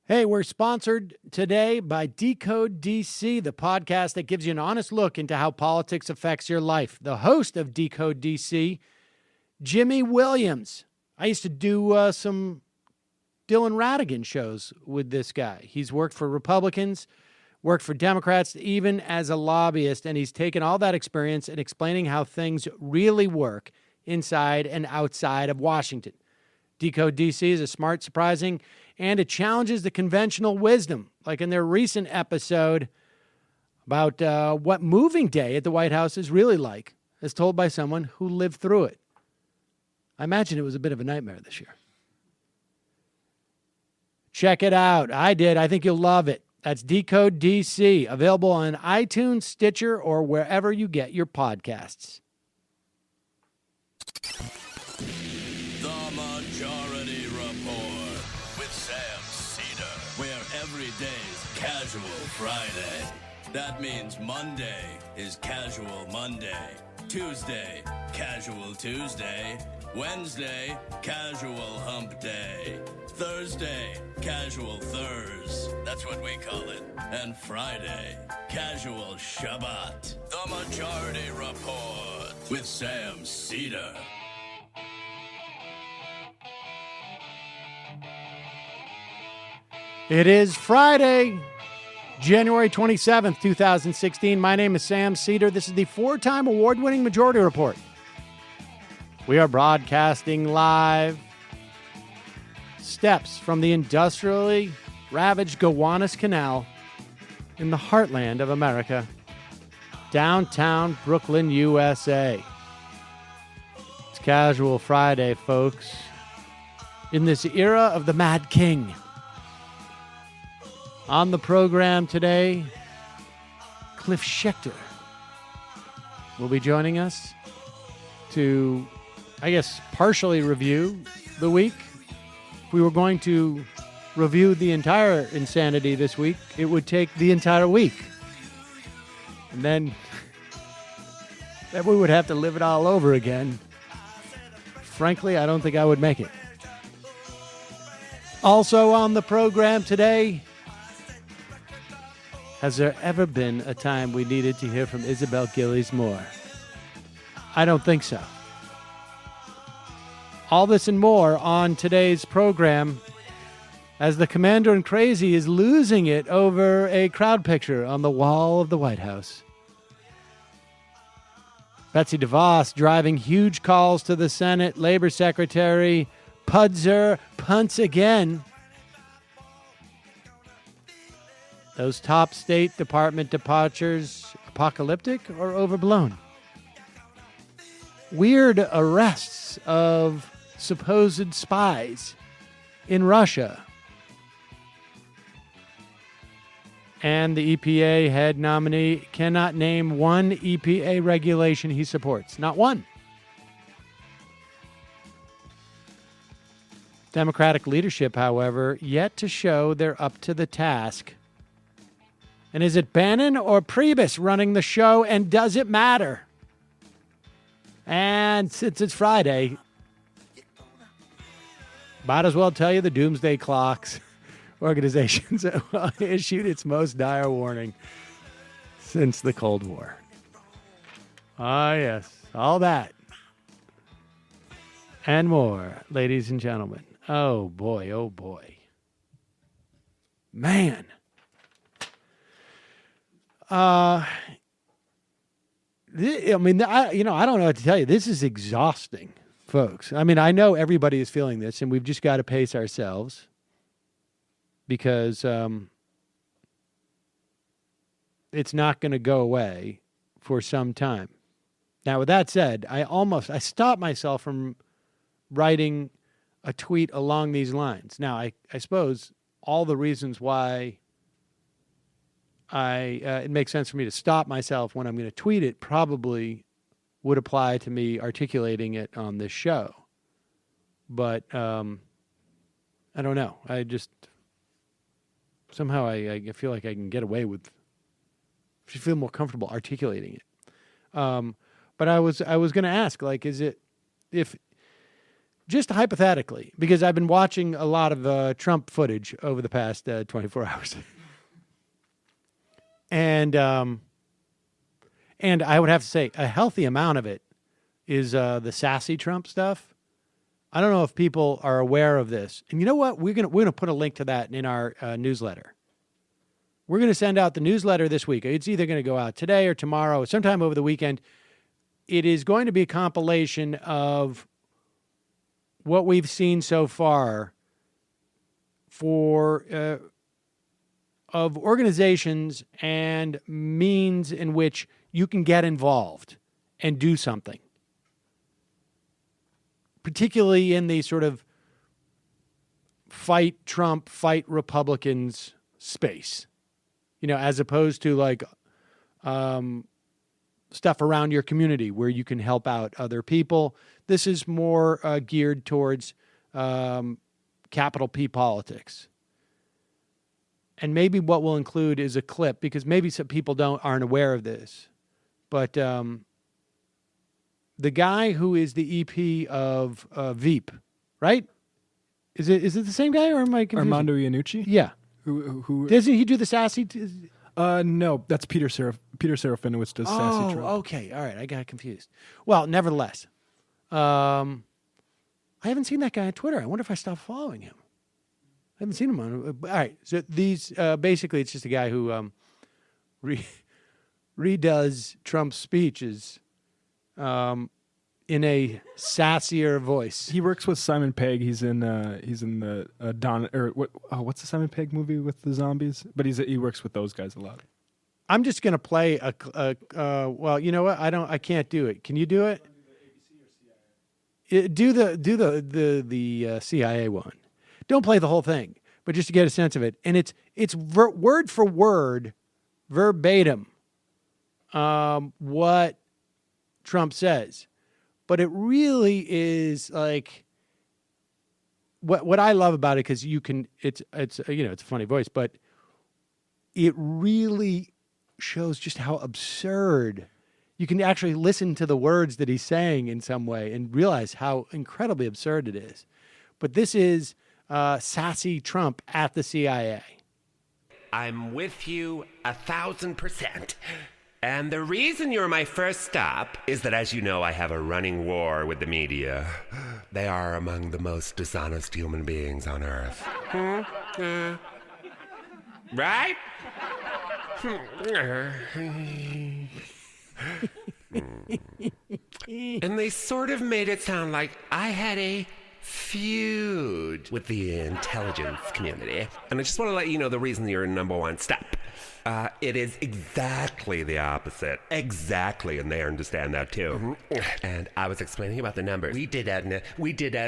Hey, we're sponsored today by Decode DC, the podcast that gives you an honest look into how politics affects your life. The host of Decode DC, Jimmy Williams. I used to do some Dylan Ratigan shows with this guy. He's worked for Republicans, worked for Democrats, even as a lobbyist, and he's taken all that experience and explaining how things really work inside and outside of Washington. Decode DC is a smart, surprising, and it challenges the conventional wisdom, like in their recent episode about what moving day at the White House is really like, as told by someone who lived through it. I imagine it was a bit of a nightmare this year. Check it out. I did. I think you'll love it. That's Decode DC, available on iTunes, Stitcher, or wherever you get your podcasts. The Majority Report with Sam Cedar, where every day's Casual Friday. That means Monday is Casual Monday, Tuesday, Casual Tuesday, Wednesday, Casual Hump Day, Thursday, Casual Thurs, that's what we call it, and Friday, Casual Shabbat. The Majority Report with Sam Cedar. It is Friday, January 27th, 2016. My name is Sam Cedar. This is the four-time award-winning Majority Report. We are broadcasting live steps from the industrially ravaged Gowanus Canal in the heartland of America, downtown Brooklyn, USA. It's Casual Friday, folks. In this era of the Mad King. On the program today, Cliff Schecter will be joining us to, I guess, partially review the week. If we were going to review the entire insanity this week, it would take the entire week. And then we would have to live it all over again. Frankly, I don't think I would make it. Also on the program today, has there ever been a time we needed to hear from Isabel Gillies more? I don't think so. All this and more on today's program as the Commander in Crazy is losing it over a crowd picture on the wall of the White House. Betsy DeVos driving huge calls to the Senate. Labor Secretary Pudzer punts again. Those top State Department departures, apocalyptic or overblown? Weird arrests of supposed spies in Russia. And the EPA head nominee cannot name one EPA regulation he supports. Not one. Democratic leadership, however, yet to show they're up to the task. And is it Bannon or Priebus running the show, and does it matter? And since it's Friday, might as well tell you the Doomsday Clocks organization's issued its most dire warning since the Cold War. Ah, yes, all that and more, ladies and gentlemen. Oh, boy, oh, boy. Man. I don't know what to tell you. This is exhausting, folks. I mean, I know everybody is feeling this, and we've just got to pace ourselves because it's not going to go away for some time. Now, with that said, I stopped myself from writing a tweet along these lines. Now, I suppose all the reasons why it makes sense for me to stop myself when I'm going to tweet it probably would apply to me articulating it on this show. But I don't know. I just somehow I feel like I can get away with. I feel more comfortable articulating it. But I was going to ask, like, is it if just hypothetically, because I've been watching a lot of Trump footage over the past 24 hours. And I would have to say a healthy amount of it is the sassy Trump stuff. I don't know if people are aware of this. And you know what? We're gonna put a link to that in our newsletter. We're going to send out the newsletter this week. It's either going to go out today or tomorrow, or sometime over the weekend. It is going to be a compilation of what we've seen so far of organizations and means in which you can get involved and do something, particularly in the sort of fight Trump, fight Republicans space, as opposed to like stuff around your community where you can help out other people. This is more geared towards capital P politics. And maybe what we'll include is a clip, because maybe some people aren't aware of this. But the guy who is the EP of Veep, right? Is it the same guy, or am I confused? Armando Iannucci? Yeah. Who doesn't he do the sassy? No, that's Peter Serafinowicz does sassy Trump. Okay, all right, I got confused. Well, nevertheless, I haven't seen that guy on Twitter. I wonder if I stopped following him. I haven't seen him on. All right, so these basically it's just a guy who redoes Trump's speeches in a sassier voice. He works with Simon Pegg. He's in the what's the Simon Pegg movie with the zombies? But he works with those guys a lot. I'm just gonna play well, you know what? I can't do it. Can you do it? Do the CIA one. Don't play the whole thing, but just to get a sense of it. And it's word for word, verbatim, what Trump says. But it really is like what I love about it, because it's a funny voice, but it really shows just how absurd. You can actually listen to the words that he's saying in some way and realize how incredibly absurd it is. But this is sassy Trump at the CIA. I'm with you 1,000%. And the reason you're my first stop is that, as you know, I have a running war with the media. They are among the most dishonest human beings on earth. Right? And they sort of made it sound like I had a feud with the intelligence community. And I just want to let you know the reason you're number one stop. It is exactly the opposite. Exactly, and they understand that too. Mm-hmm. And I was explaining about the numbers. We did a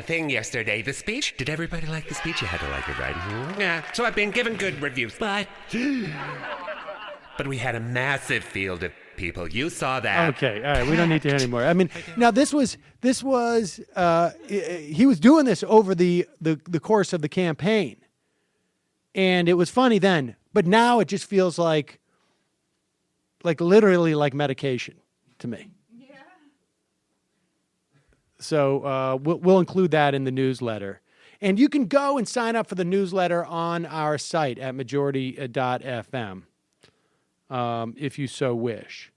thing yesterday. The speech. Did everybody like the speech? You had to like it, right? Mm-hmm. Yeah. So I've been given good reviews, but we had a massive field of people. You saw that. Okay, all right. We don't need to hear anymore. I mean, now this was he was doing this over the course of the campaign, and it was funny then. But now it just feels like literally like medication to me. Yeah. So we'll include that in the newsletter. And you can go and sign up for the newsletter on our site at majority.fm if you so wish.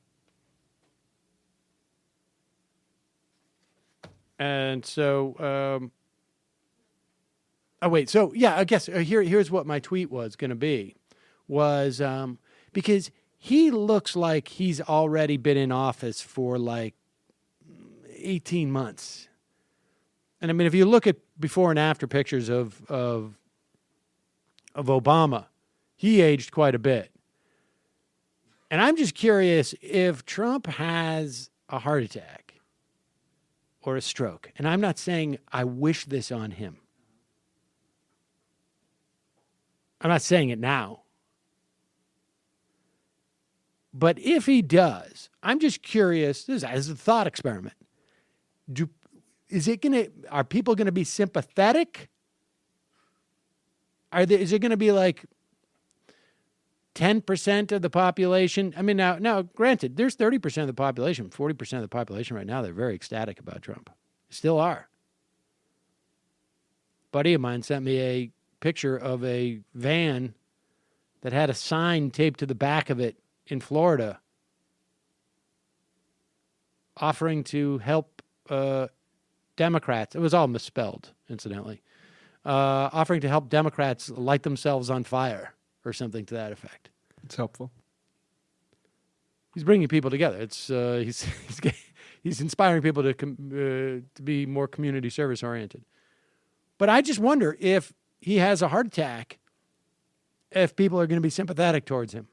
And so, so yeah, I guess here's what my tweet was going to be. Was because he looks like he's already been in office for like 18 months. And I mean, if you look at before and after pictures of Obama, he aged quite a bit. And I'm just curious if Trump has a heart attack or a stroke. And I'm not saying I wish this on him. I'm not saying it now. But if he does, I'm just curious, this is as a thought experiment. Are people going to be sympathetic? Is it going to be like 10% of the population? I mean, now, granted, there's 30% of the population, 40% of the population right now, they're very ecstatic about Trump. Still are. buddy of mine sent me a picture of a van that had a sign taped to the back of it in Florida offering to help Democrats. It was all misspelled, incidentally. Offering to help Democrats light themselves on fire or something to that effect. It's helpful. He's bringing people together. It's he's inspiring people to be more community service oriented. But I just wonder if he has a heart attack, if people are going to be sympathetic towards him.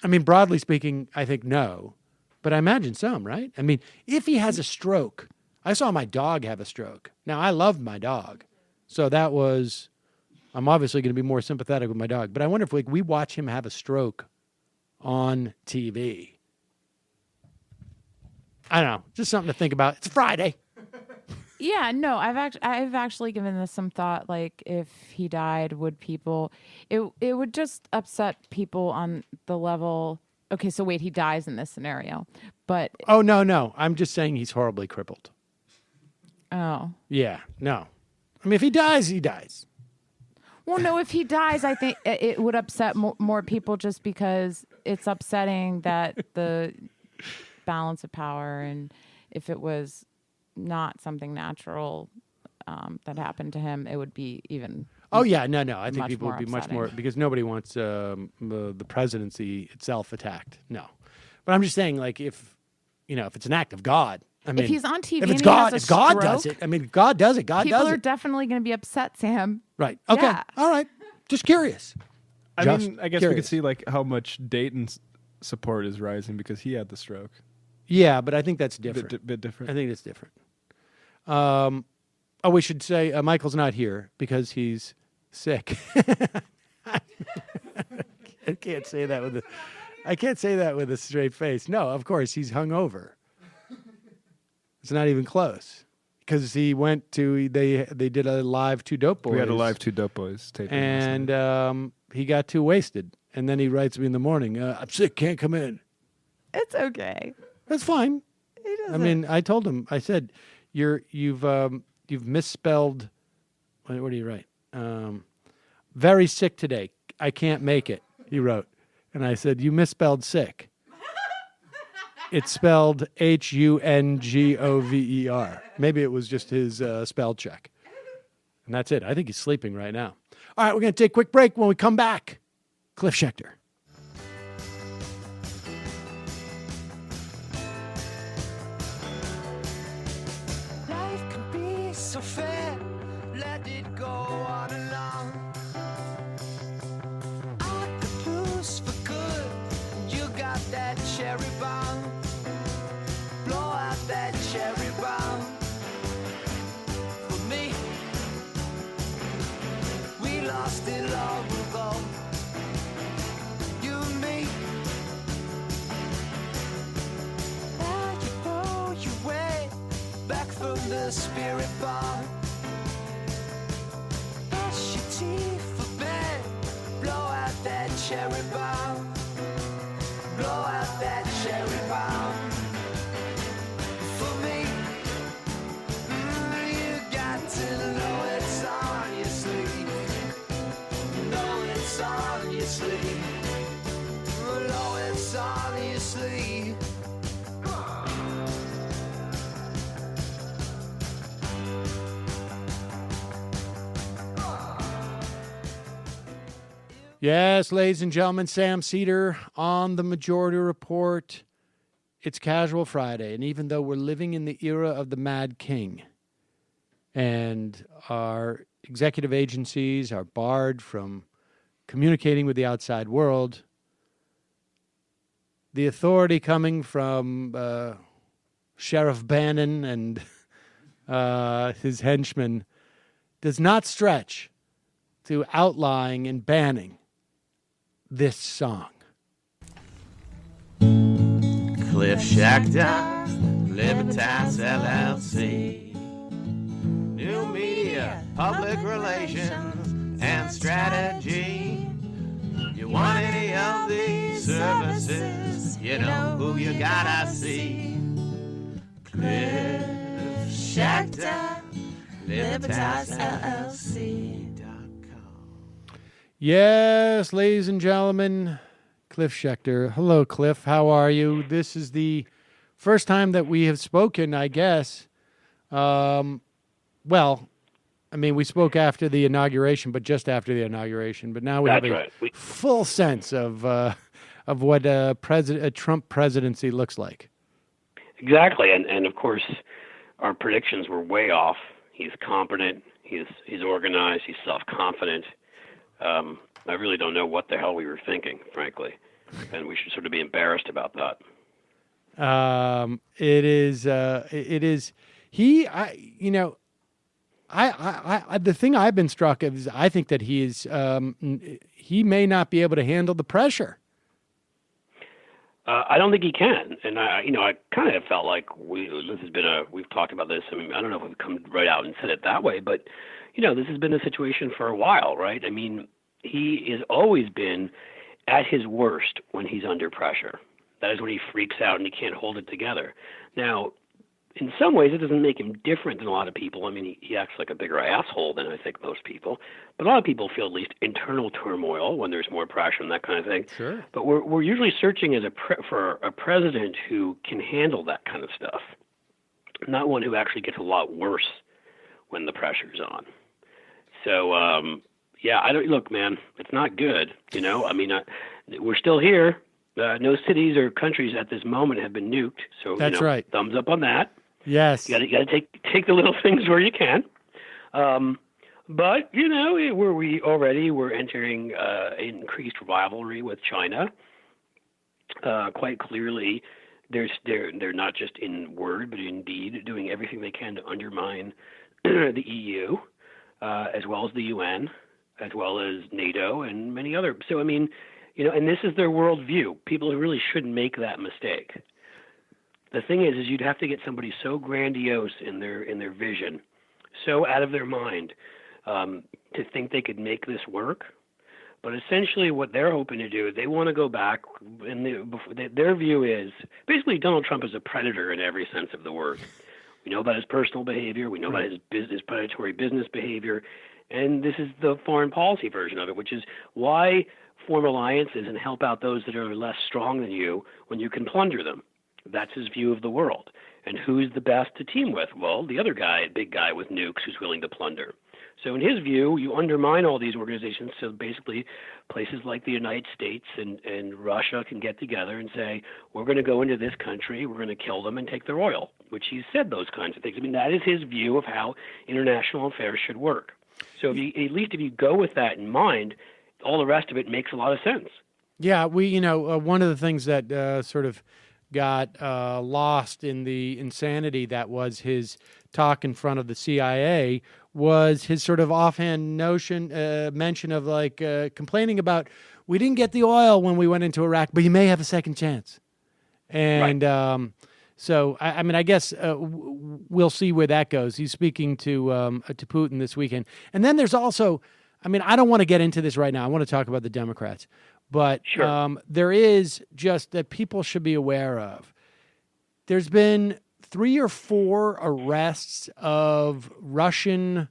I mean, broadly speaking, I think no, but I imagine some, right? I mean, if he has a stroke, I saw my dog have a stroke. Now, I loved my dog, so I'm obviously going to be more sympathetic with my dog. But I wonder if we watch him have a stroke on TV. I don't know, just something to think about. It's Friday. Yeah, no, I've actually given this some thought. Like, if he died, would people? It would just upset people on the level. Okay, so wait, he dies in this scenario, but Oh no, I'm just saying he's horribly crippled. oh, Yeah, no. I mean, if he dies, he dies. well, no, if he dies, I think it would upset more people just because it's upsetting that the balance of power, and if it was not something natural that happened to him, it would be even. Oh yeah, no. I think much people would more be much upsetting. more because nobody wants the presidency itself attacked. No, but I'm just saying, like, if it's an act of God. I mean, If he's on TV if and it's he God, has a if God does stroke, it. I mean, if God does it. God people does are it. definitely going to be upset, Sam. Right. Okay. Yeah. All right. Just curious. I Just mean, I guess we could curious. see like how much Dayton's support is rising because he had the stroke. Yeah, but I think that's different. Bit different. I think it's different. We should say Michael's not here because he's sick. I can't say that with a straight face. No, of course he's hungover. It's not even close because he went to they did a live Two Dope Boys. We had a live Two Dope Boys taping. last night. and he got too wasted, and then he writes me in the morning, "I'm sick, can't come in." It's okay. That's fine. He doesn't. I mean, I told him. I said, "You've misspelled. What do you write? Very sick today. I can't make it." He wrote, and I said, "You misspelled sick. It's spelled Hungover. Maybe it was just his spell check." And that's it. I think he's sleeping right now. All right, we're going to take a quick break. When we come back, Cliff Schecter. Life can be so fair, let it go on along. I could lose for good, you got that cherry bomb. Blow out that cherry bomb. For me, we lost it long ago. You and me. Now you know your way back from the spirit bar. Brush your teeth for bed. Blow out that cherry bomb. Blow out that cherry bomb. For me, you got to know it's on your sleeve. Know it's on your sleeve. Know it's on your sleeve. Yes, ladies and gentlemen, Sam Cedar on the Majority Report. It's Casual Friday, and even though we're living in the era of the Mad King, and our executive agencies are barred from communicating with the outside world, the authority coming from Sheriff Bannon and his henchmen does not stretch to outlawing and banning this song. Cliff Schecter, Libertas LLC. New media, public relations, and strategy. You want any of these services, you know who you gotta see. Cliff Schecter, LibertasLLC.com. Yes, ladies and gentlemen, Cliff Schecter. Hello, Cliff. How are you? This is the first time that we have spoken, I guess. Well, I mean, we spoke after the inauguration, but just after the inauguration. But now we have a full sense of what a Trump presidency looks like. Exactly, and of course, our predictions were way off. He's competent. He's organized. He's self-confident. I really don't know what the hell we were thinking, frankly, and we should sort of be embarrassed about that. It is. He. The thing I've been struck of is I think that he is. He may not be able to handle the pressure. I don't think he can, and I kind of felt like we've talked about this. I mean, I don't know if we've come right out and said it that way, but this has been a situation for a while, right? I mean, he has always been at his worst when he's under pressure. That is when he freaks out and he can't hold it together. Now, in some ways, it doesn't make him different than a lot of people. I mean, he acts like a bigger asshole than I think most people. But a lot of people feel at least internal turmoil when there's more pressure and that kind of thing. Sure. But we're usually searching for a president who can handle that kind of stuff, not one who actually gets a lot worse when the pressure's on. So, I don't look, man. It's not good. I mean, we're still here. No cities or countries at this moment have been nuked. So that's right. Thumbs up on that. Yes. You got to take the little things where you can. But we're entering increased rivalry with China. Quite clearly, they're not just in word but in deed doing everything they can to undermine the EU, as well as the UN, as well as NATO and many other. So I mean, and this is their worldview. People really shouldn't make that mistake. The thing is you'd have to get somebody so grandiose in their vision, so out of their mind, to think they could make this work. But essentially what they're hoping to do is they want to go back, and their view is basically Donald Trump is a predator in every sense of the word. We know about his personal behavior. We know about his predatory business behavior. And this is the foreign policy version of it, which is why form alliances and help out those that are less strong than you when you can plunder them. That's his view of the world. And who's the best to team with? Well, the other guy, big guy with nukes who's willing to plunder. So in his view, you undermine all these organizations so basically places like the United States and Russia can get together and say, we're going to go into this country, we're going to kill them and take their oil, which he's said those kinds of things. I mean, that is his view of how international affairs should work. So at least if you go with that in mind, all the rest of it makes a lot of sense. Yeah, one of the things that sort of got lost in the insanity that was his talk in front of the CIA was his sort of offhand mention of complaining about, we didn't get the oil when we went into Iraq, but you may have a second chance. And right. So, I mean, I guess we'll see where that goes. He's speaking to Putin this weekend. And then there's also, I mean, I don't want to get into this right now. I want to talk about the Democrats. But sure. There is just that people should be aware of. There's been 3 or 4 arrests of Russian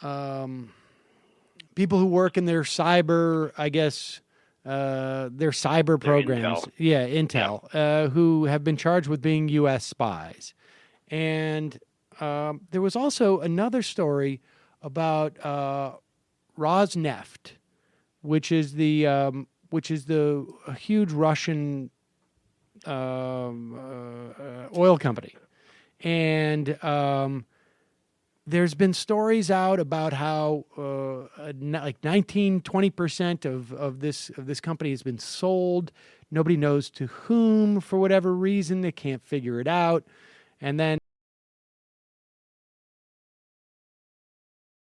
people who work in their cyber, I guess, their cyber programs. Intel. Who have been charged with being U.S. spies. And there was also another story about Rosneft, which is the huge Russian oil company, and there's been stories out about how 19-20% of this company has been sold. Nobody knows to whom for whatever reason. They can't figure it out, and then